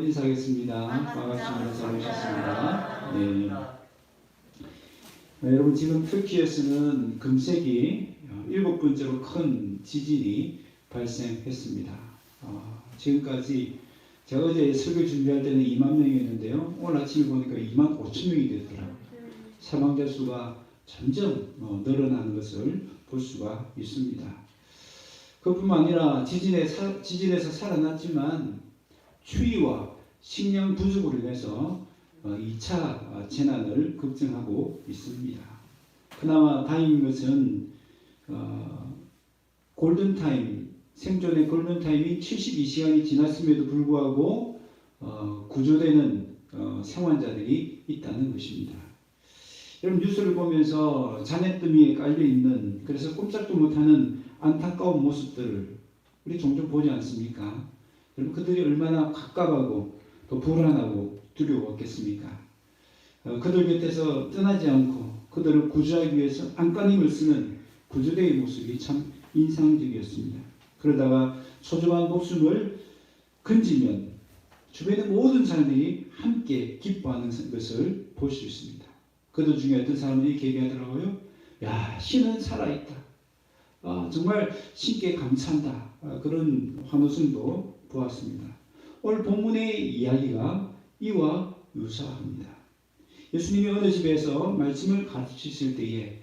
인사하겠습니다. 반갑습니다. 잘 오셨습니다. 네. 여러분 지금 터키에서는 금세기 7번째로 큰 지진이 발생했습니다. 지금까지 제가 어제 설교 준비할 때는 2만 명이었는데요. 오늘 아침에 보니까 2만 5천 명이 되더라고요. 사망자 수가 점점 늘어나는 것을 볼 수가 있습니다. 그뿐만 아니라 지진에서 살아났지만 추위와 식량 부족으로 인해서 2차 재난을 걱정하고 있습니다. 그나마 다행인 것은 골든타임, 생존의 골든타임이 72시간이 지났음에도 불구하고 구조되는 생환자들이 있다는 것입니다. 여러분 뉴스를 보면서 잔해더미에 깔려있는, 그래서 꼼짝도 못하는 안타까운 모습들을 우리 종종 보지 않습니까? 여러분 그들이 얼마나 갑갑하고 또 불안하고 두려웠겠습니까? 그들 곁에서 떠나지 않고 그들을 구조하기 위해서 안간힘을 쓰는 구조대의 모습이 참 인상적이었습니다. 그러다가 소중한 목숨을 건지면 주변의 모든 사람들이 함께 기뻐하는 것을 볼 수 있습니다. 그들 중에 어떤 사람들이 이렇게 얘기하더라고요. 야, 신은 살아있다. 정말 신께 감사한다. 그런 환호성도 보았습니다. 오늘 본문의 이야기가 이와 유사합니다. 예수님이 어느 집에서 말씀을 가르치실 때에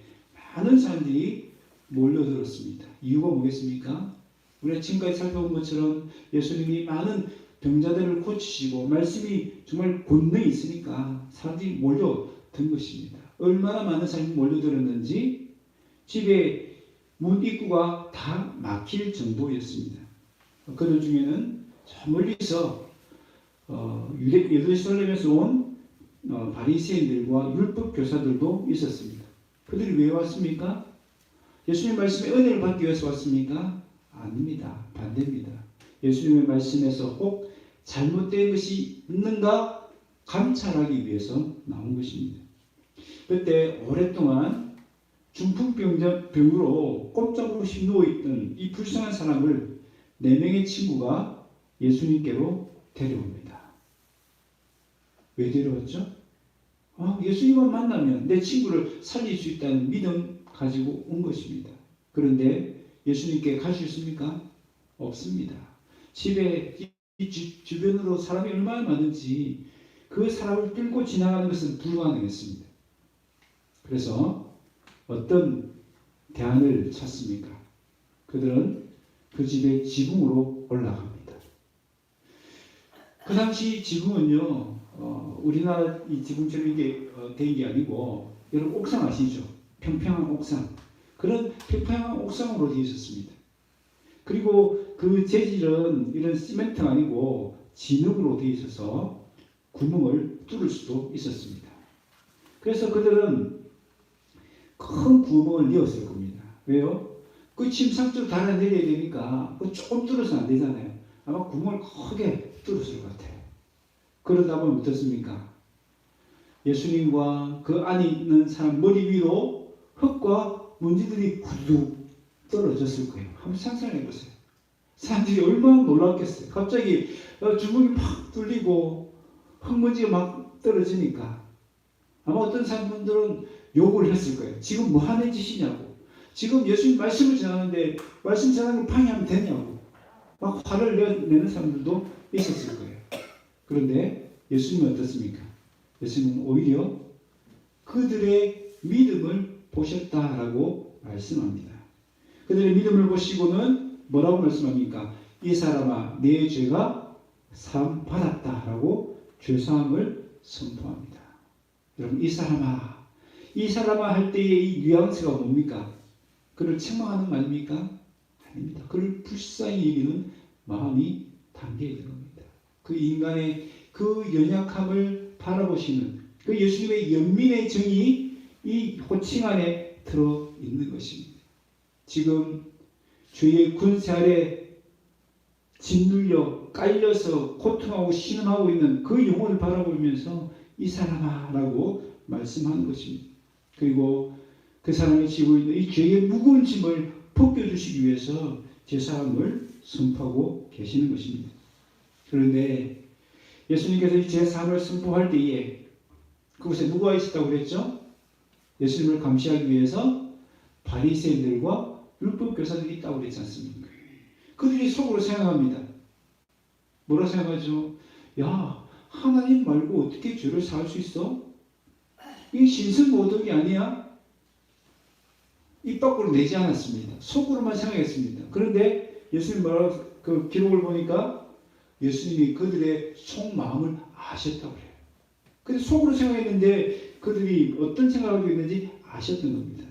많은 사람들이 몰려들었습니다. 이유가 뭐겠습니까? 우리가 지금까지 살펴본 것처럼 예수님이 많은 병자들을 고치시고 말씀이 정말 권능이 있으니까 사람들이 몰려든 것입니다. 얼마나 많은 사람이 몰려들었는지 집에 문 입구가 다 막힐 정도였습니다. 그들 중에는 저 멀리서 예루살렘에서 온 바리새인들과 율법 교사들도 있었습니다. 그들이 왜 왔습니까? 예수님 말씀의 은혜를 받기 위해서 왔습니까? 아닙니다. 반대입니다. 예수님의 말씀에서 혹 잘못된 것이 있는가 감찰하기 위해서 나온 것입니다. 그때 오랫동안 중풍병으로 꼼짝없이 누워있던 이 불쌍한 사람을 4명의 친구가 예수님께로 데려옵니다. 왜 데려왔죠? 예수님만 만나면 내 친구를 살릴 수 있다는 믿음 가지고 온 것입니다. 그런데 예수님께 갈 수 있습니까? 없습니다. 집에 주변으로 사람이 얼마나 많은지 그 사람을 뚫고 지나가는 것은 불가능했습니다. 그래서 어떤 대안을 찾습니까? 그들은 그 집의 지붕으로 올라갑니다. 그 당시 지붕은요, 우리나라 이 지붕처럼 이게 된 게 아니고, 여러분 옥상 아시죠? 평평한 옥상. 그런 평평한 옥상으로 되어 있었습니다. 그리고 그 재질은 이런 시멘트가 아니고 진흙으로 되어 있어서 구멍을 뚫을 수도 있었습니다. 그래서 그들은 큰 구멍을 내었을 겁니다. 왜요? 그 침상쪽 달아내려야 되니까 조금 뚫어서 안 되잖아요. 아마 구멍을 크게 뚫었을 것 같아요. 그러다 보면 어떻습니까? 예수님과 그 안에 있는 사람 머리 위로 흙과 먼지들이 구두 떨어졌을 거예요. 한번 상상해 보세요. 사람들이 얼마나 놀랐겠어요. 갑자기 주먹이 막 뚫리고 흙먼지가 막 떨어지니까 아마 어떤 사람들은 욕을 했을 거예요. 지금 뭐 하는 짓이냐고. 지금 예수님 말씀을 전하는데 말씀 전하는 걸 방해하면 되냐고. 막 화를 내는 사람들도 있었을 거예요. 그런데 예수님은 어떻습니까? 예수님은 오히려 그들의 믿음을 보셨다라고 말씀합니다. 그들의 믿음을 보시고는 뭐라고 말씀합니까? 이 사람아, 내 죄가 사함 받았다라고 죄사함을 선포합니다. 여러분, 이 사람아 할 때의 이 뉘앙스가 뭡니까? 그를 책망하는 거 아닙니까? 아닙니다. 그를 불쌍히 여기는 마음이 담겨 있는 겁니다. 그 인간의 그 연약함을 바라보시는 그 예수님의 연민의 정이 이 호칭 안에 들어 있는 것입니다. 지금 죄의 군세 아래 짓눌려 깔려서 고통하고 신음하고 있는 그 영혼을 바라보면서 이 사람아 라고 말씀하는 것입니다. 그리고 그 사람이 지고 있는 이 죄의 무거운 짐을 벗겨주시기 위해서 제사함을 선포하고 계시는 것입니다. 그런데 예수님께서 이 제3을 선포할 때에 그곳에 누가 있었다고 그랬죠? 예수님을 감시하기 위해서 바리새인들과 율법 교사들이 있다고 그랬지 않습니까? 그들이 속으로 생각합니다. 뭐라 생각하죠? 야, 하나님 말고 어떻게 죄를 사할 수 있어? 이게 신성모독이 아니야? 입 밖으로 내지 않았습니다. 속으로만 생각했습니다. 그런데 예수님 그 기록을 보니까 예수님이 그들의 속마음을 아셨다고 그래요. 근데 속으로 생각했는데 그들이 어떤 생각을 하고 있는지 아셨던 겁니다.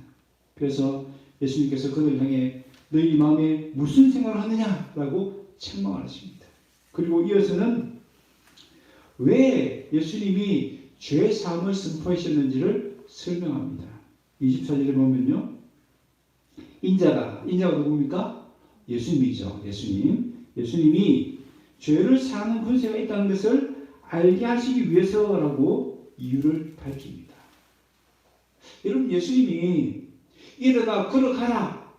그래서 예수님께서 그들을 향해 너희 마음에 무슨 생각을 하느냐라고 책망을 하십니다. 그리고 이어서는 왜 예수님이 죄 사함을 선포하셨는지를 설명합니다. 24절에 보면요. 인자가 누굽니까? 예수님이죠. 예수님이 죄를 사하는 권세가 있다는 것을 알게 하시기 위해서라고 이유를 밝힙니다. 여러분, 예수님이 일어나 걸어가라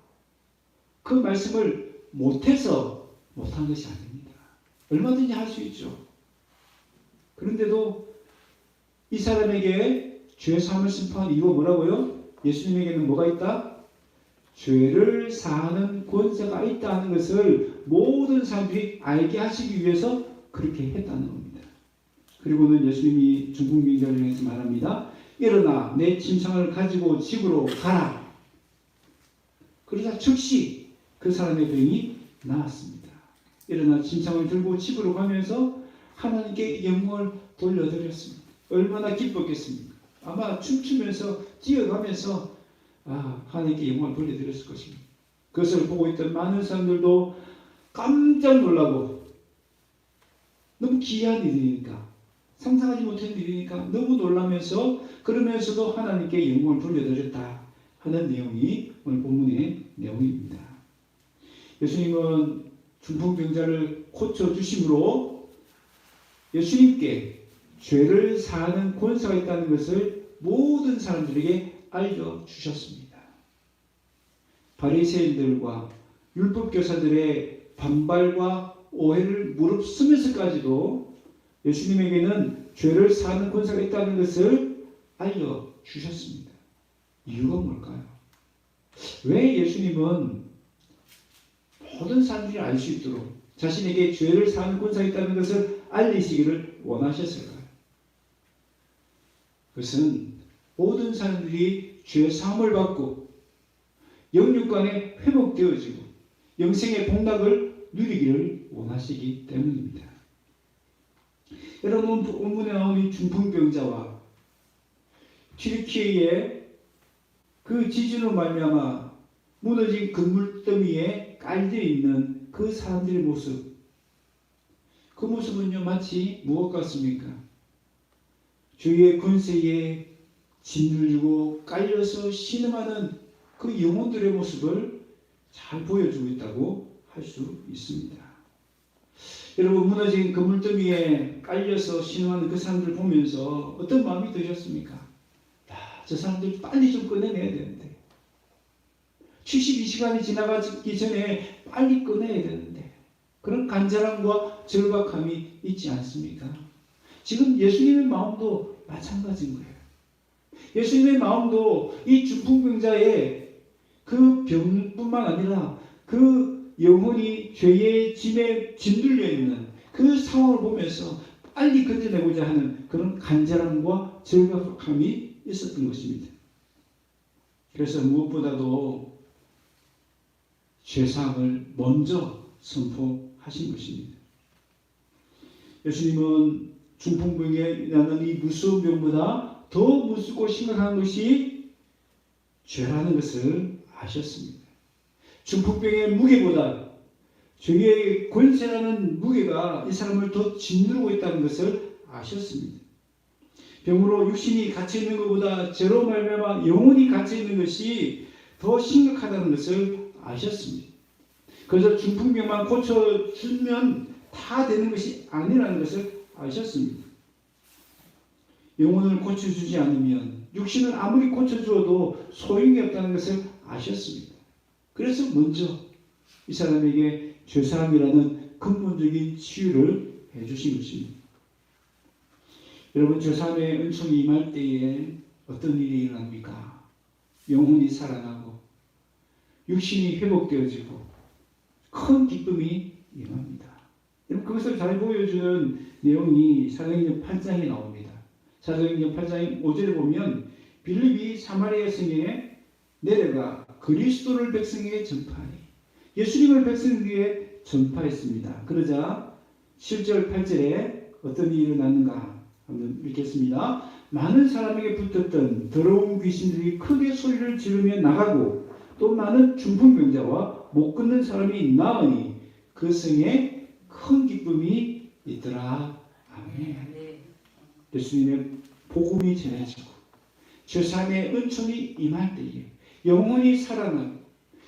그 말씀을 못해서 못한 것이 아닙니다. 얼마든지 할 수 있죠. 그런데도 이 사람에게 죄 사함을 선포한 이유가 뭐라고요? 예수님에게는 뭐가 있다? 죄를 사하는 권세가 있다는 것을 모든 사람들이 알게 하시기 위해서 그렇게 했다는 겁니다. 그리고는 예수님이 중풍병자를 향해서 말합니다. 일어나 내 침상을 가지고 집으로 가라. 그러자 즉시 그 사람의 병이 나았습니다. 일어나 침상을 들고 집으로 가면서 하나님께 영광을 돌려드렸습니다. 얼마나 기뻤겠습니까? 아마 춤추면서 뛰어가면서 하나님께 영광을 돌려드렸을 것입니다. 그것을 보고 있던 많은 사람들도 깜짝 놀라고 너무 기이한 일이니까 상상하지 못한 일이니까 너무 놀라면서 그러면서도 하나님께 영광을 돌려드렸다 하는 내용이 오늘 본문의 내용입니다. 예수님은 중풍병자를 고쳐주심으로 예수님께 죄를 사하는 권세가 있다는 것을 모든 사람들에게 알려주셨습니다. 바리새인들과 율법교사들의 반발과 오해를 무릅쓰면서까지도 예수님에게는 죄를 사하는 권세가 있다는 것을 알려주셨습니다. 이유가 뭘까요? 왜 예수님은 모든 사람들이 알 수 있도록 자신에게 죄를 사하는 권세가 있다는 것을 알리시기를 원하셨을까요? 그것은 모든 사람들이 죄 사함을 받고 영육간에 회복되어지고 영생의 복락을 누리기를 원하시기 때문입니다. 여러분, 본문에 나오는 중풍병자와 튀르키예의 그 지진으로 말미암아 무너진 그물더미에 깔려 있는 그 사람들의 모습, 그 모습은요 마치 무엇 같습니까? 주의 권세에 짓눌리고 깔려서 신음하는 그 영혼들의 모습을 잘 보여주고 있다고 할 수 있습니다. 여러분, 무너진 그물더미에 깔려서 신음하는 그 사람들을 보면서 어떤 마음이 드셨습니까? 저 사람들 빨리 좀 꺼내내야 되는데 72시간이 지나가기 전에 빨리 꺼내야 되는데 그런 간절함과 절박함이 있지 않습니까? 지금 예수님의 마음도 마찬가지인 거예요. 예수님의 마음도 이 중풍병자의 그 병뿐만 아니라 그 영혼이 죄의 짐에 짓눌려 있는 그 상황을 보면서 빨리 건져내고자 하는 그런 간절함과 절박함이 있었던 것입니다. 그래서 무엇보다도 죄사함을 먼저 선포하신 것입니다. 예수님은 중풍병에 나는 이 무서운 병보다 더 무섭고 심각한 것이 죄라는 것을 아셨습니다. 중풍병의 무게보다 죄의 권세라는 무게가 이 사람을 더 짓누르고 있다는 것을 아셨습니다. 병으로 육신이 갇혀있는 것보다 죄로 말미암아 영혼이 갇혀있는 것이 더 심각하다는 것을 아셨습니다. 그래서 중풍병만 고쳐주면 다 되는 것이 아니라는 것을 아셨습니다. 영혼을 고쳐주지 않으면 육신을 아무리 고쳐주어도 소용이 없다는 것을 아셨습니다. 그래서 먼저 이 사람에게 죄사함이라는 근본적인 치유를 해주신 것입니다. 여러분, 제3의 은총이 임할 때에 어떤 일이 일어납니까? 영혼이 살아나고 육신이 회복되어지고 큰 기쁨이 임합니다. 여러분, 그것을 잘 보여주는 내용이 사도행전 8장에 나옵니다. 사도행전 8장 5절에 보면 빌립이 사마리아 성에 내려가 그리스도를 백성에게 전파하니, 예수님을 백성에게 전파했습니다. 그러자 7절 8절에 어떤 일이 일어났는가 한번 읽겠습니다. 많은 사람에게 붙었던 더러운 귀신들이 크게 소리를 지르며 나가고 또 많은 중풍병자와 못 걷는 사람이 나으니 그 성에 큰 기쁨이 있더라. 아멘. 예수님의 복음이 전해지고 제3의 은총이 임할 때에 영혼이 살아나고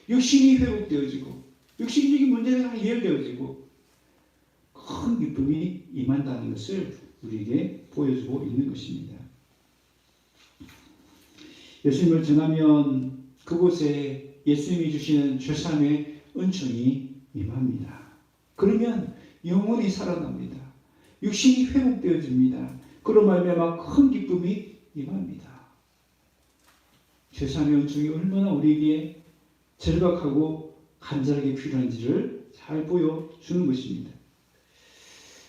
육신이 회복되어지고 육신적인 문제가 해결되어지고 큰 기쁨이 임한다는 것을 우리에게 보여주고 있는 것입니다. 예수님을 전하면 그곳에 예수님이 주시는 제3의 은총이 임합니다. 그러면 영혼이 살아납니다. 육신이 회복되어집니다. 그로 말미암아 큰 기쁨이 임합니다. 제3의 은총이 얼마나 우리에게 절박하고 간절하게 필요한지를 잘 보여주는 것입니다.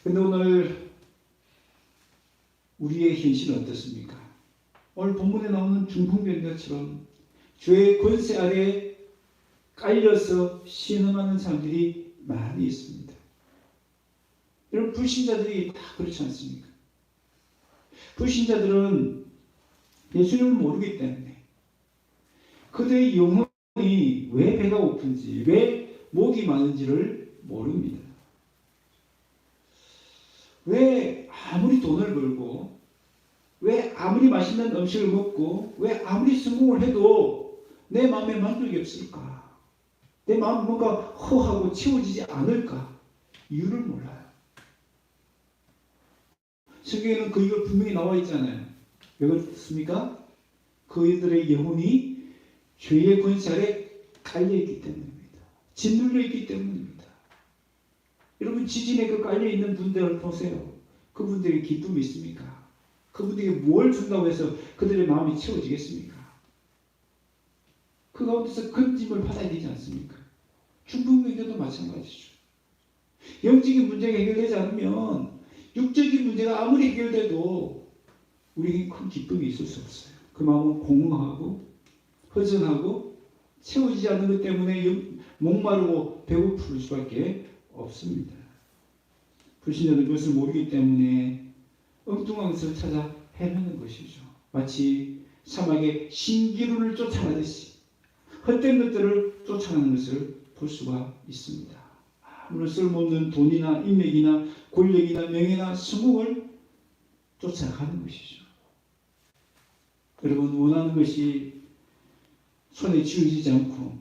그런데 오늘 우리의 현실은 어떻습니까? 오늘 본문에 나오는 중풍병자처럼 죄의 권세 아래 깔려서 신음하는 사람들이 많이 있습니다. 여러분, 불신자들이 다 그렇지 않습니까? 불신자들은 예수님을 모르기 때문에 그들의 영혼이 왜 배가 고픈지, 왜 목이 많은지를 모릅니다. 왜 아무리 돈을 벌고, 왜 아무리 맛있는 음식을 먹고, 왜 아무리 성공을 해도 내 마음에 만족이 없을까? 내 마음이 뭔가 허하고 채워지지 않을까? 이유를 몰라요. 성경에는 그 이유가 분명히 나와 있잖아요. 왜 그렇습니까? 그들의 영혼이 죄의 권세 아래 깔려있기 때문입니다. 짓눌려 있기 때문입니다. 여러분, 지진에 그 깔려있는 분들을 보세요. 그분들에게 기쁨이 있습니까? 그분들에게 뭘 준다고 해서 그들의 마음이 채워지겠습니까? 그 가운데서 건짐을 받아야 되지 않습니까? 중풍병자도 마찬가지죠. 영적인 문제가 해결되지 않으면 육적인 문제가 아무리 해결돼도 우리에게 큰 기쁨이 있을 수 없어요. 그 마음은 공허하고 허전하고 채워지지 않는 것 때문에 목마르고 배고플 수밖에 없습니다. 불신자는 그것을 모르기 때문에 엉뚱한 것을 찾아 헤매는 것이죠. 마치 사막에 신기루를 쫓아가듯이 헛된 것들을 쫓아가는 것을 볼 수가 있습니다. 아무런 쓸모없는 돈이나 인맥이나 권력이나 명예나 성공을 쫓아가는 것이죠. 여러분, 원하는 것이 손에 쥐어지지 않고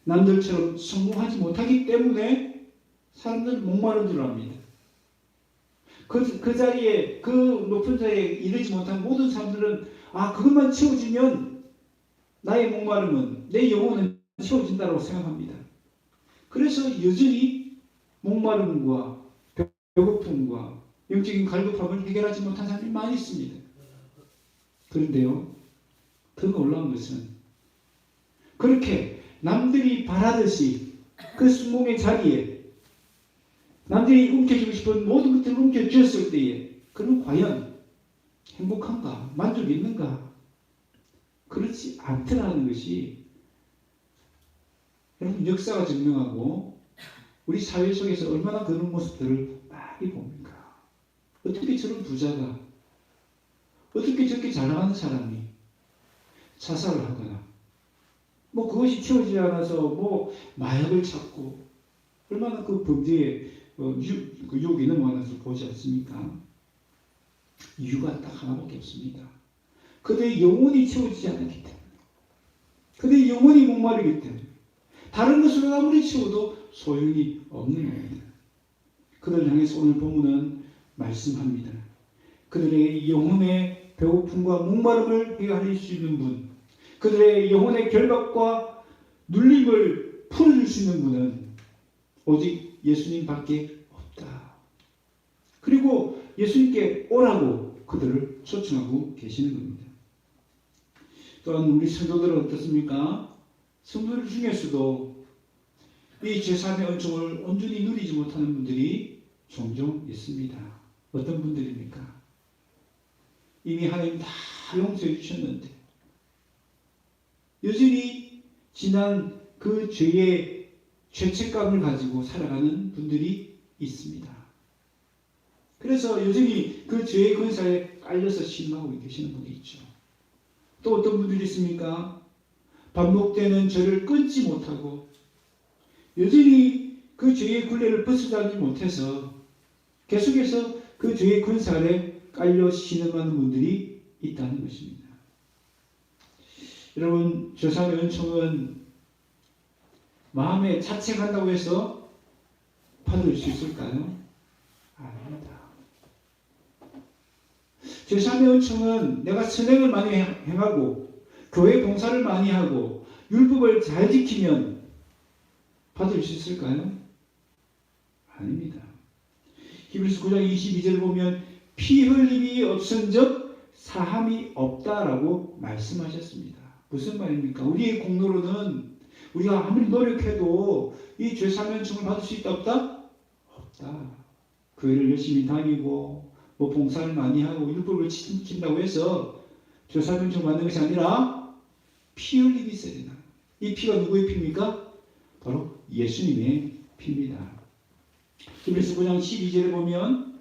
남들처럼 성공하지 못하기 때문에 사람들은 목마른 줄 압니다. 그 자리에, 그 높은 자리에 이르지 못한 모든 사람들은 그것만 채워지면 나의 목마름은, 내 영혼은 채워진다고 생각합니다. 그래서 여전히 목마름과 배고픔과 영적인 갈급함을 해결하지 못한 사람이 많이 있습니다. 그런데요, 더 놀라운 것은 그렇게 남들이 바라듯이 그 성공의 자리에 남들이 움켜쥐고 싶은 모든 것들을 움켜쥐었을 때에 그는 과연 행복한가? 만족이 있는가? 그렇지 않더라는 것이 여러분, 역사가 증명하고 우리 사회 속에서 얼마나 그런 모습들을 많이 봅니까? 어떻게 저런 부자가, 어떻게 저렇게 잘 나가는 사람이 자살을 하거나 그것이 채워지지 않아서 마약을 찾고 얼마나 그 범죄에 유혹이 넘어가는 것을 보지 않습니까? 이유가 딱 하나밖에 없습니다. 그들의 영혼이 채워지지 않았기 때문에, 그들의 영혼이 목마르기 때문에 다른 것으로 아무리 채워도 소용이 없는 겁니다. 그들을 향해서 오늘 본문은 말씀합니다. 그들의 영혼의 배고픔과 목마름을 해결할 수 있는 분, 그들의 영혼의 결박과 눌림을 풀어줄 수 있는 분은 오직 예수님밖에 없다. 그리고 예수님께 오라고 그들을 초청하고 계시는 겁니다. 또한 우리 성도들은 어떻습니까? 성도들 중에서도 이 제3의 은총을 온전히 누리지 못하는 분들이 종종 있습니다. 어떤 분들입니까? 이미 하나님 다 용서해 주셨는데 여전히 지난 그 죄의 죄책감을 가지고 살아가는 분들이 있습니다. 그래서 여전히 그 죄의 근사에 깔려서 신음하고 계시는 분이 있죠. 또 어떤 분들이 있습니까? 반복되는 죄를 끊지 못하고 여전히 그 죄의 굴레를 벗어나지 못해서 계속해서 그 죄의 근사 아래 깔려 신음하는 분들이 있다는 것입니다. 여러분, 제3의 은총은 마음에 자책한다고 해서 받을 수 있을까요? 아닙니다. 제3의 은총은 내가 선행을 많이 행하고 교회 봉사를 많이 하고 율법을 잘 지키면 받을 수 있을까요? 아닙니다. 히브리서 9장 22절을 보면 피 흘림이 없은즉 사함이 없다라고 말씀하셨습니다. 무슨 말입니까? 우리의 공로로는 우리가 아무리 노력해도 이 제3연충을 받을 수 있다 없다? 없다. 교회를 열심히 다니고 뭐 봉사를 많이 하고 율법을 지킨다고 해서 제3연충을 받는 것이 아니라 피 흘림이 있어야 된다. 이 피가 누구의 피입니까? 바로 예수님의 피입니다. 히브리서 9장 12절에 보면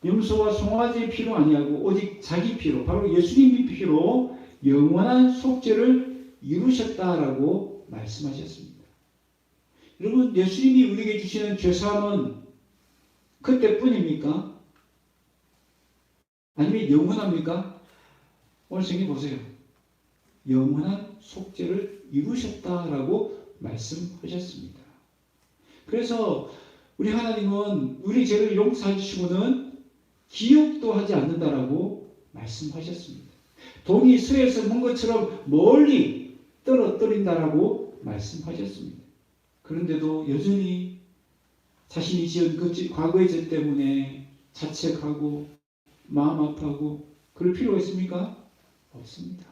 염소와 송아지의 피로 아니하고 오직 자기 피로 바로 예수님의 피로 영원한 속죄를 이루셨다라고 말씀하셨습니다. 여러분, 예수님이 우리에게 주시는 죄사함은 그때뿐입니까? 아니면 영원합니까? 오늘 성경 보세요. 영원한 속죄를 이루셨다라고 말씀하셨습니다. 그래서 우리 하나님은 우리 죄를 용서해 주시고는 기억도 하지 않는다라고 말씀하셨습니다. 동이 수에서 먼 것처럼 멀리 떨어뜨린다라고 말씀하셨습니다. 그런데도 여전히 자신이 지은 그 과거의 죄 때문에 자책하고 마음 아파하고 그럴 필요가 있습니까? 없습니다.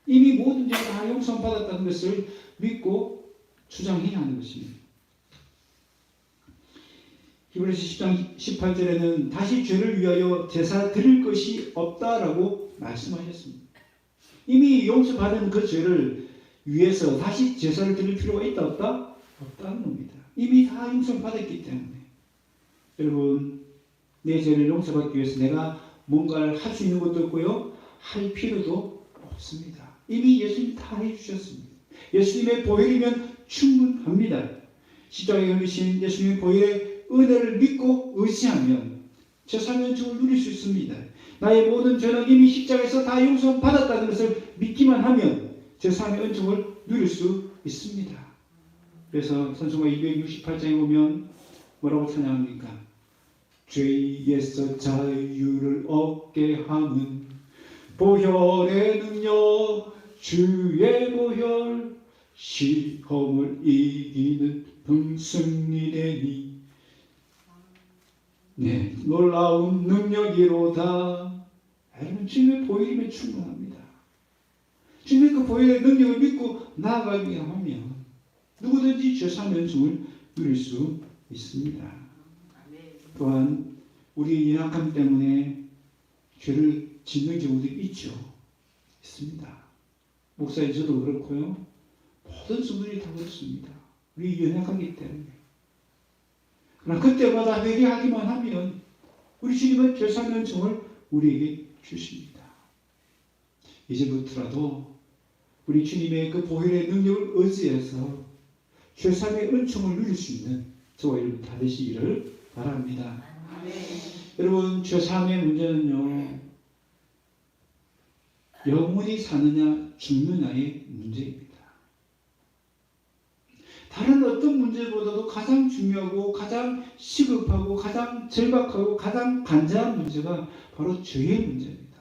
이미 모든 죄가 다 용서받았다는 것을 믿고 주장해야 하는 것입니다. 히브리서 10장 18절에는 다시 죄를 위하여 제사 드릴 것이 없다라고 말씀하셨습니다. 이미 용서받은 그 죄를 위해서 다시 제사를 드릴 필요가 있다 없다? 없다는 겁니다. 이미 다 용서받았기 때문에. 여러분, 내 죄를 용서받기 위해서 내가 뭔가를 할 수 있는 것도 없고요. 할 필요도 없습니다. 이미 예수님이 다 해주셨습니다. 예수님의 보혈이면 충분합니다. 십자가에 흘리신 예수님의 보혈의 은혜를 믿고 의지하면 제3연충을 누릴 수 있습니다. 나의 모든 죄는 이미 십자가에서 다 용서받았다는 것을 믿기만 하면 제3의 은총을 누릴 수 있습니다. 그래서 찬송가 268장에 보면 뭐라고 찬양합니까? 죄에서 자유를 얻게 하는 보혈의 능력, 주의 보혈, 시험을 이기는 승리되니 네, 놀라운 능력이로다. 여러분, 주님의 보혈이면 충분합니다. 주님의 그 보혈의 능력을 믿고 나아가기 하면 누구든지 제3연승을 누릴 수 있습니다. 또한 우리의 연약함 때문에 죄를 짓는 경우들이 있죠. 있습니다. 목사님 저도 그렇고요. 모든 성도들이 다 그렇습니다. 우리 연약하기 때문에. 그러나 그때마다 회개하기만 하면 우리 주님은 제3연승을 우리에게 주십니다. 이제부터라도 우리 주님의 그 보혈의 능력을 의지해서 제3의 은총을 누릴 수 있는 저와 여러분 다 되시기를 바랍니다. 여러분, 제3의 문제는요, 영원히 사느냐 죽느냐의 문제입니다. 다른 어떤 문제보다도 가장 중요하고 가장 시급하고 가장 절박하고 가장 간절한 문제가 바로 죄의 문제입니다.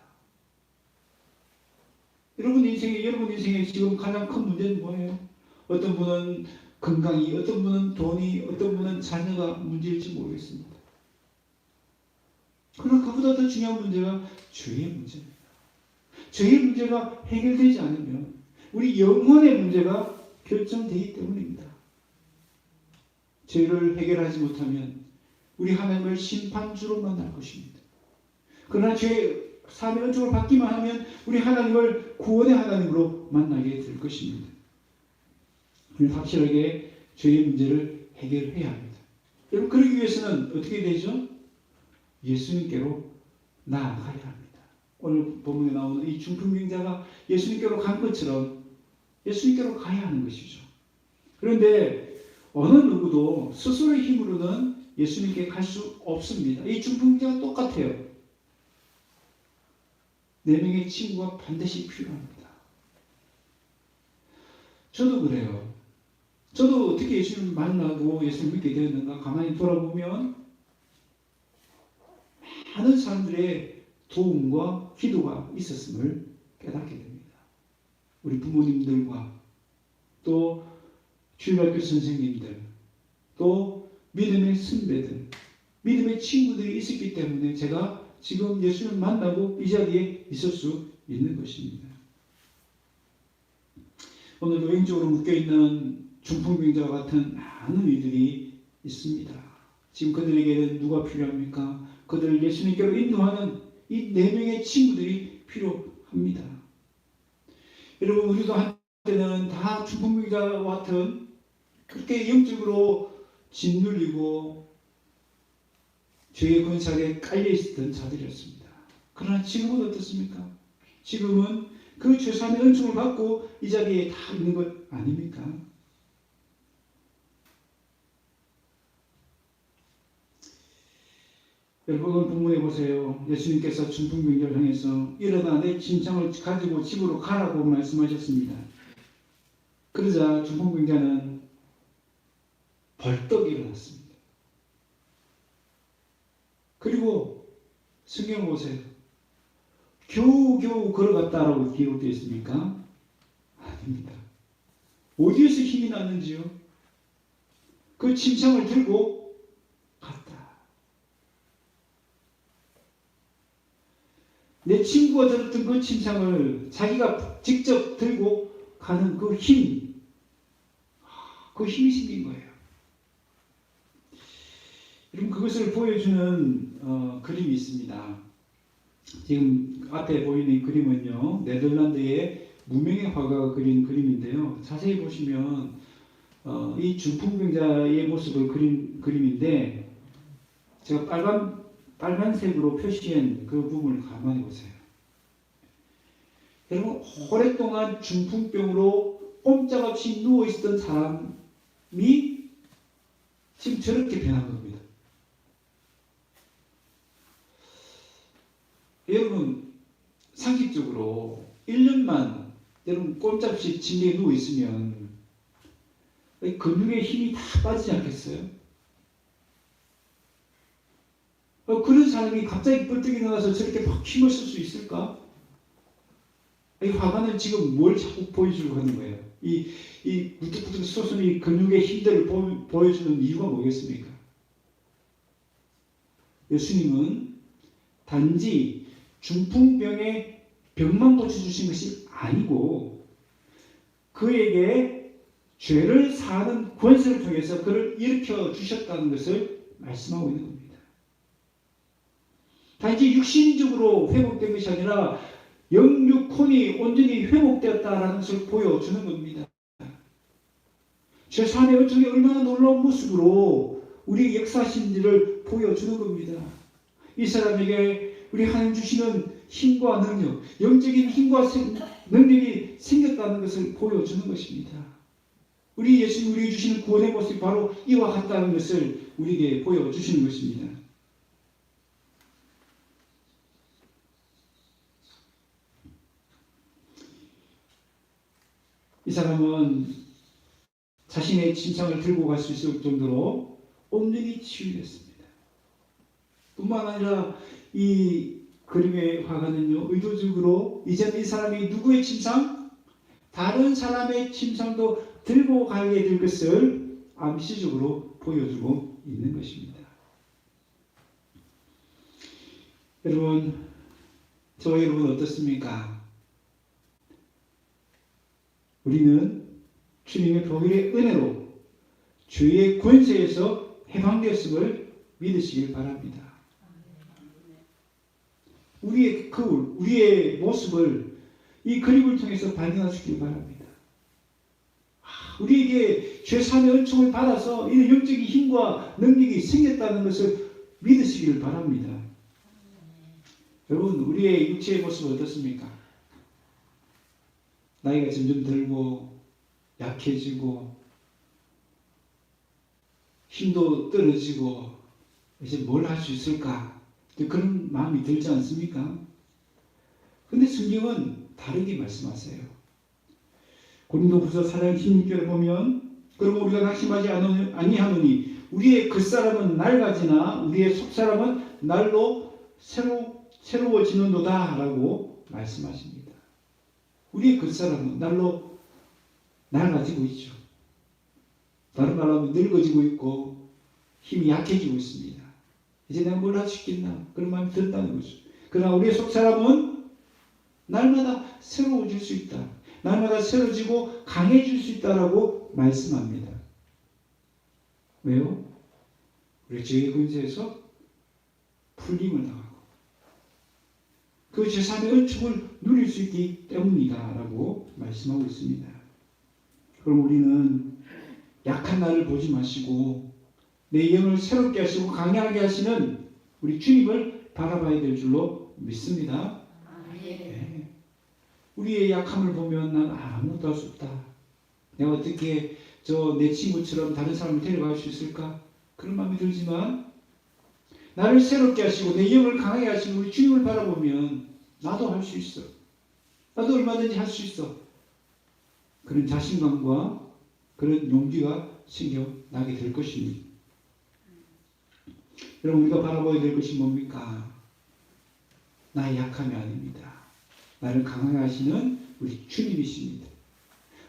여러분 인생에 지금 가장 큰 문제는 뭐예요? 어떤 분은 건강이, 어떤 분은 돈이, 어떤 분은 자녀가 문제일지 모르겠습니다. 그러나 그보다 더 중요한 문제가 죄의 문제입니다. 죄의 문제가 해결되지 않으면 우리 영혼의 문제가 결정되기 때문입니다. 죄를 해결하지 못하면 우리 하나님을 심판주로 만날 것입니다. 그러나 죄 사함의 은총을 받기만 하면 우리 하나님을 구원의 하나님으로 만나게 될 것입니다. 우리는 확실하게 죄의 문제를 해결해야 합니다. 여러분, 그러기 위해서는 어떻게 되죠? 예수님께로 나아가야 합니다. 오늘 본문에 나오는 이 중풍병자가 예수님께로 간 것처럼 예수님께로 가야 하는 것이죠. 그런데 어느 누구도 스스로의 힘으로는 예수님께 갈 수 없습니다. 이 중풍병자가 똑같아요. 4명의 친구가 반드시 필요합니다. 저도 그래요. 저도 어떻게 예수님을 만나고 예수님을 믿게 되었는가 가만히 돌아보면 많은 사람들의 도움과 기도가 있었음을 깨닫게 됩니다. 우리 부모님들과 또 주일학교 선생님들, 또 믿음의 선배들, 믿음의 친구들이 있었기 때문에 제가 지금 예수님을 만나고 이 자리에 있을 수 있는 것입니다. 오늘 노인적으로 묶여있는 중풍병자와 같은 많은 이들이 있습니다. 지금 그들에게는 누가 필요합니까? 그들을 예수님께로 인도하는 이 4명의 친구들이 필요합니다. 여러분, 우리도 한때는 다 중풍병자와 같은 그렇게 영적으로 짓눌리고 죄의 권세에 깔려있었던 자들이었습니다. 그러나 지금은 어떻습니까? 지금은 그 죄사함의 은총을 받고 이 자리에 다 있는 것 아닙니까? 여러분, 오늘 본문에 보세요. 예수님께서 중풍병자를 향해서 일어나 내 짐승을 가지고 집으로 가라고 말씀하셨습니다. 그러자 중풍병자는 벌떡 일어났습니다. 그리고 성경 보세요. 겨우겨우 걸어갔다라고 기록되어 있습니까? 아닙니다. 어디에서 힘이 났는지요? 그 침상을 들고 갔다. 내 친구가 들었던 그 침상을 자기가 직접 들고 가는 그 힘, 그 힘이 생긴 거예요. 여러분, 그것을 보여주는 그림이 있습니다. 지금 앞에 보이는 이 그림은요, 네덜란드의 무명의 화가가 그린 그림인데요. 자세히 보시면 이 중풍병자의 모습을 그린 그림인데, 제가 빨간색으로 표시한 그 부분을 가만히 보세요. 여러분, 오랫동안 중풍병으로 꼼짝없이 누워있었던 사람이 지금 저렇게 변한 겁니다. 여러분, 상식적으로 1년만 여러분 꼼짝없이 침대에 누워있으면 근육의 힘이 다 빠지지 않겠어요? 그런 사람이 갑자기 뿔떡이 일어나서 저렇게 막 힘을 쓸 수 있을까? 이 화가는 지금 뭘 자꾸 보여주려고 하는 거예요? 이 무뚝뚝 솟은 이 근육의 힘들을 보여주는 이유가 뭐겠습니까? 예수님은 단지 중풍병의 병만 고쳐주신 것이 아니고 그에게 죄를 사하는 권세를 통해서 그를 일으켜 주셨다는 것을 말씀하고 있는 겁니다. 단지 육신적으로 회복된 것이 아니라 영육혼이 온전히 회복되었다는 것을 보여주는 겁니다. 죄사함의 은총이 얼마나 놀라운 모습으로 우리 역사신지를 보여주는 겁니다. 이 사람에게 우리 하나님 주시는 힘과 능력, 영적인 힘과 능력이 생겼다는 것을 보여주는 것입니다. 우리 예수님 우리에게 주시는 구원의 모습이 바로 이와 같다는 것을 우리에게 보여주시는 것입니다. 이 사람은 자신의 침상을 들고 갈 수 있을 정도로 온전히 치유됐습니다. 뿐만 아니라 이 그림의 화가는요, 의도적으로 이제는 이 사람이 누구의 침상? 다른 사람의 침상도 들고 가게 될 것을 암시적으로 보여주고 있는 것입니다. 여러분, 저와 여러분 어떻습니까? 우리는 주님의 복의 은혜로 주의 권세에서 해방되었음을 믿으시길 바랍니다. 우리의 거울, 우리의 모습을 이 그림을 통해서 발견하시길 바랍니다. 우리에게 죄사함의 은총을 받아서 이런 영적인 힘과 능력이 생겼다는 것을 믿으시길 바랍니다. 여러분, 우리의 육체의 모습은 어떻습니까? 나이가 점점 들고 약해지고 힘도 떨어지고 이제 뭘 할 수 있을까? 그런 마음이 들지 않습니까? 근데 성경은 다르게 말씀하세요. 고린도후서 4장 16절에 보면 그러면 우리가 낙심하지 아니하노니 우리의 겉사람은 낡아지나 우리의 속사람은 날로 새로워지는도다 라고 말씀하십니다. 우리의 겉사람은 날로 낡아지고 있죠. 다른 말로 하면 늙어지고 있고 힘이 약해지고 있습니다. 이제 내가 뭘 할 수 있겠나 그런 마음이 든다는 거죠. 그러나 우리의 속사람은 날마다 새로워질 수 있다. 날마다 새로워지고 강해질 수 있다라고 말씀합니다. 왜요? 우리 죄의 근세에서 풀림을 당하고 그 제3의 은총을 누릴 수 있기 때문이다 라고 말씀하고 있습니다. 그럼 우리는 약한 나를 보지 마시고 내 영을 새롭게 하시고 강하게 하시는 우리 주님을 바라봐야 될 줄로 믿습니다. 네. 우리의 약함을 보면 난 아무것도 할 수 없다. 내가 어떻게 내 친구처럼 다른 사람을 데려갈 수 있을까? 그런 마음이 들지만 나를 새롭게 하시고 내 영을 강하게 하시는 우리 주님을 바라보면 나도 할 수 있어. 나도 얼마든지 할 수 있어. 그런 자신감과 그런 용기가 생겨나게 될 것입니다. 여러분, 우리가 바라봐야 될 것이 뭡니까? 나의 약함이 아닙니다. 나를 강하게 하시는 우리 주님이십니다.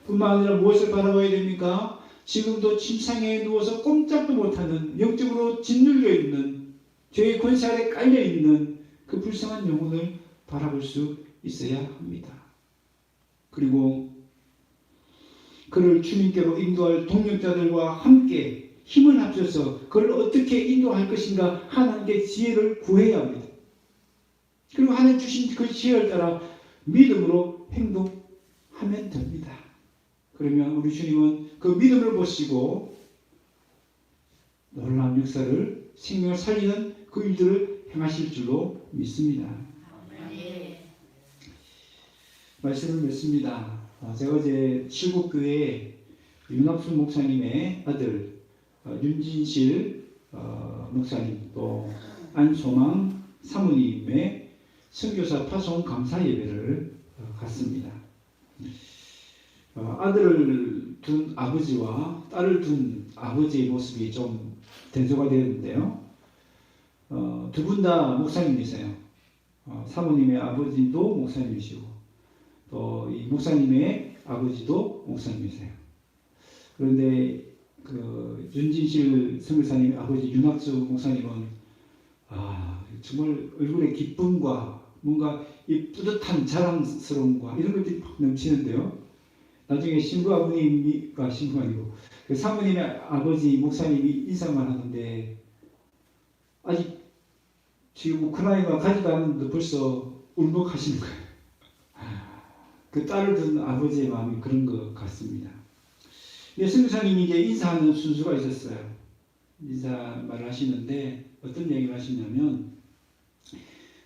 뿐만 아니라 무엇을 바라봐야 됩니까? 지금도 침상에 누워서 꼼짝도 못하는 영적으로 짓눌려 있는 죄의 권세 아래 깔려 있는 그 불쌍한 영혼을 바라볼 수 있어야 합니다. 그리고 그를 주님께로 인도할 동역자들과 함께 힘을 합쳐서 그를 어떻게 인도할 것인가 하나님께 지혜를 구해야 합니다. 그리고 하나님 주신 그 지혜를 따라 믿음으로 행동하면 됩니다. 그러면 우리 주님은 그 믿음을 보시고 놀라운 역사를 생명을 살리는 그 일들을 행하실 줄로 믿습니다. 말씀을 맺습니다. 제가 어제 칠곡교회 윤학순 목사님의 아들 윤진실 목사님 또 안소망 사모님의 선교사 파송 감사 예배를 갔습니다. 아들을 둔 아버지와 딸을 둔 아버지의 모습이 좀 대조가 되었는데요. 두 분 다 목사님이세요. 사모님의 아버지도 목사님이시고 또 이 목사님의 아버지도 목사님이세요. 그런데 그 윤진실 선교사님의 아버지 윤학수 목사님은 정말 얼굴에 기쁨과 뭔가 이 뿌듯한 자랑스러움과 이런 것들이 막 넘치는데요. 나중에 신부 아버님이 신부가 아니고 그 사모님의 아버지 목사님이 인사만 하는데 아직 지금 우크라이나 가지도 않았는데 벌써 울먹하시는 거예요. 그 딸을 둔 아버지의 마음이 그런 것 같습니다. 선교사님이 이제 인사하는 순수가 있었어요. 인사 말을 하시는데 어떤 얘기를 하시냐면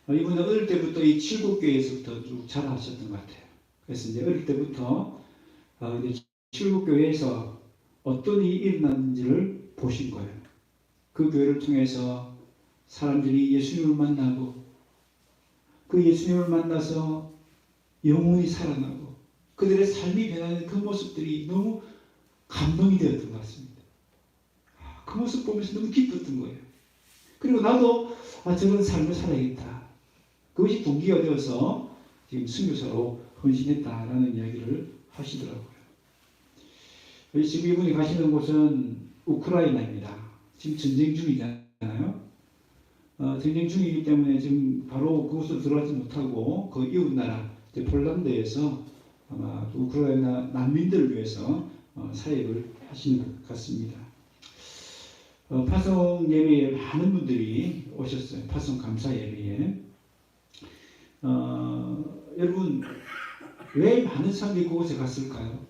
이분은 어릴 때부터 이 칠곡교회에서부터 쭉 자라하셨던 것 같아요. 그래서 이제 어릴 때부터 칠곡교회에서 어떤 일이 일어났는지를 보신 거예요. 그 교회를 통해서 사람들이 예수님을 만나고 그 예수님을 만나서 영혼이 살아나고 그들의 삶이 변하는 그 모습들이 너무 감동이 되었던 것 같습니다. 그 모습 보면서 너무 기뻤던 거예요. 그리고 나도 저런 삶을 살아야겠다. 그것이 동기가 되어서 지금 선교사로 헌신했다라는 이야기를 하시더라고요. 지금 이분이 가시는 곳은 우크라이나입니다. 지금 전쟁 중이잖아요. 전쟁 중이기 때문에 지금 바로 그곳으로 들어가지 못하고 그 이웃 나라 폴란드에서 아마 우크라이나 난민들을 위해서 사역을 하시는 것 같습니다. 파송 예배에 많은 분들이 오셨어요. 파송 감사 예배에. 여러분 왜 많은 사람들이 그곳에 갔을까요?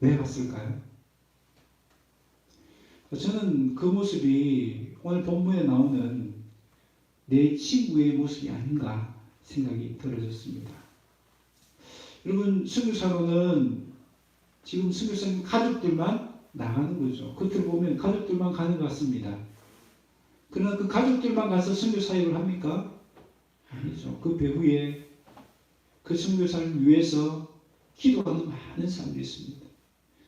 왜 갔을까요? 저는 그 모습이 오늘 본문에 나오는 내 친구의 모습이 아닌가 생각이 들어졌습니다. 여러분 선교사로는 지금 선교사님 가족들만 나가는 거죠. 겉으로 보면 가족들만 가는 것 같습니다. 그러나 그 가족들만 가서 선교 사역을 합니까? 아니죠. 그 배후에 그 선교사를 위해서 기도하는 많은 사람들이 있습니다.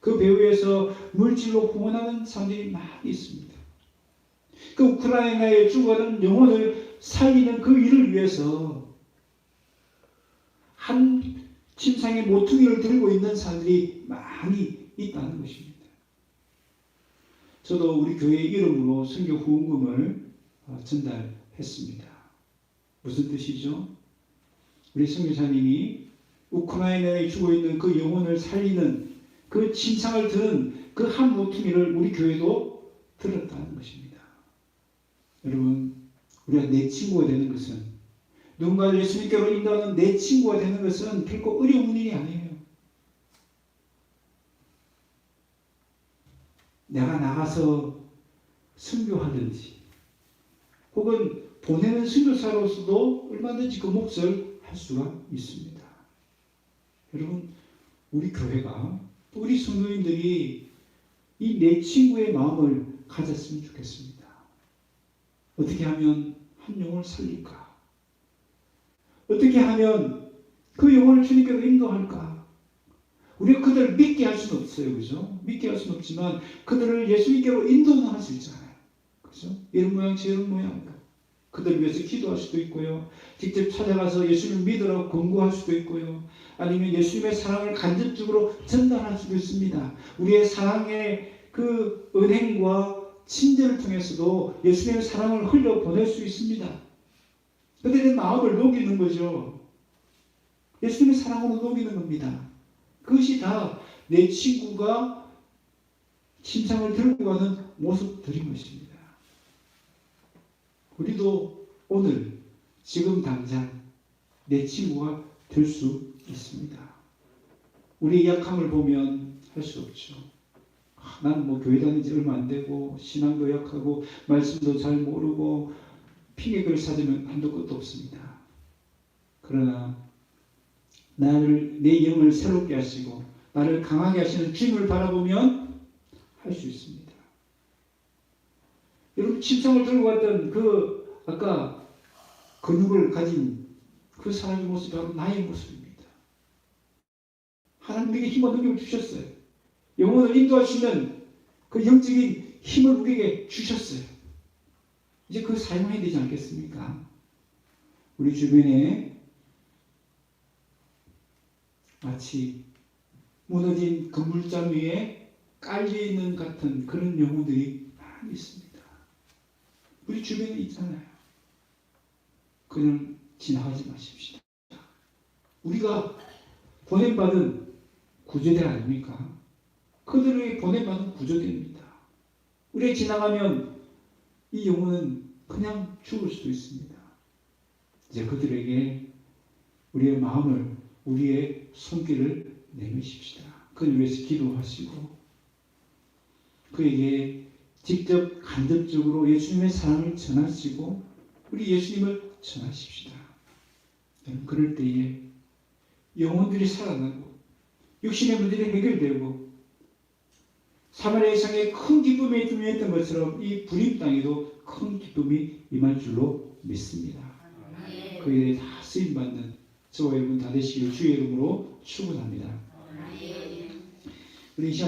그 배후에서 물질로 후원하는 사람들이 많이 있습니다. 그 우크라이나에 죽어가는 영혼을 살리는 그 일을 위해서 한 침상의 모퉁이를 들고 있는 사람들이 많이 있다는 것입니다. 저도 우리 교회 이름으로 선교 후원금을 전달했습니다. 무슨 뜻이죠? 우리 선교사님이 우크라이나에 죽어 있는 그 영혼을 살리는 그 침상을 드는 그 한 모퉁이를 우리 교회도 들었다는 것입니다. 여러분, 우리가 내 친구가 되는 것은, 누군가를 예수님께로 인도하는 내 친구가 되는 것은 결코 어려운 일이 아니에요. 내가 나가서 선교하든지 혹은 보내는 선교사로서도 얼마든지 그 몫을 할 수가 있습니다. 여러분, 우리 교회가 또 우리 성도님들이 이 내 친구의 마음을 가졌으면 좋겠습니다. 어떻게 하면 한 영혼을 살릴까? 어떻게 하면 그 영혼을 주님께로 인도할까? 우리가 그들을 믿게 할 수는 없어요. 그죠? 믿게 할 수는 없지만 그들을 예수님께로 인도는 할 수 있잖아요. 그죠? 이런 모양 저런 모양. 그들을 위해서 기도할 수도 있고요. 직접 찾아가서 예수님을 믿으라고 권고할 수도 있고요. 아니면 예수님의 사랑을 간접적으로 전달할 수도 있습니다. 우리의 사랑의 그 은행과 친절을 통해서도 예수님의 사랑을 흘려보낼 수 있습니다. 그들의 마음을 녹이는 거죠. 예수님의 사랑으로 녹이는 겁니다. 그것이 다 내 친구가 침상을 들고 가는 모습들인 것입니다. 우리도 오늘 지금 당장 내 친구가 될 수 있습니다. 우리의 약함을 보면 할 수 없죠. 나는 뭐 교회 다닌 지 얼마 안 되고 신앙도 약하고 말씀도 잘 모르고 핑계를 찾으면 한도 끝도 없습니다. 그러나 나를 내 영을 새롭게 하시고 나를 강하게 하시는 주님을 바라보면 할 수 있습니다. 여러분 침상을 들고 갔던 그 아까 근육을 가진 그 사람의 모습이 바로 나의 모습입니다. 하나님에게 힘을 우리에게 주셨어요. 영혼을 인도하시는 그 영적인 힘을 우리에게 주셨어요. 이제 그걸 사용해야 되지 않겠습니까? 우리 주변에 마치 무너진 건물장 위에 깔려있는 같은 그런 영혼들이 많이 있습니다. 우리 주변에 있잖아요. 그냥 지나가지 마십시다. 우리가 보냄받은 구조대 아닙니까? 그들에게 보냄받은 구조대입니다. 우리가 지나가면 이 영혼은 그냥 죽을 수도 있습니다. 이제 그들에게 우리의 마음을, 우리의 손길을 내미십시다. 그를 위해서 기도하시고 그에게 직접 간접적으로 예수님의 사랑을 전하시고 우리 예수님을 전하십시다. 그럴 때에 영혼들이 살아나고 육신의 문제가 해결되고 사마리아 성에 큰 기쁨이 임했던 것처럼 이 불임 땅에도 큰 기쁨이 임할 줄로 믿습니다. 그에 다 쓰임받는 저와 여러분 다 되시기를 주의 이름으로 축원합니다. 우리 이 시간에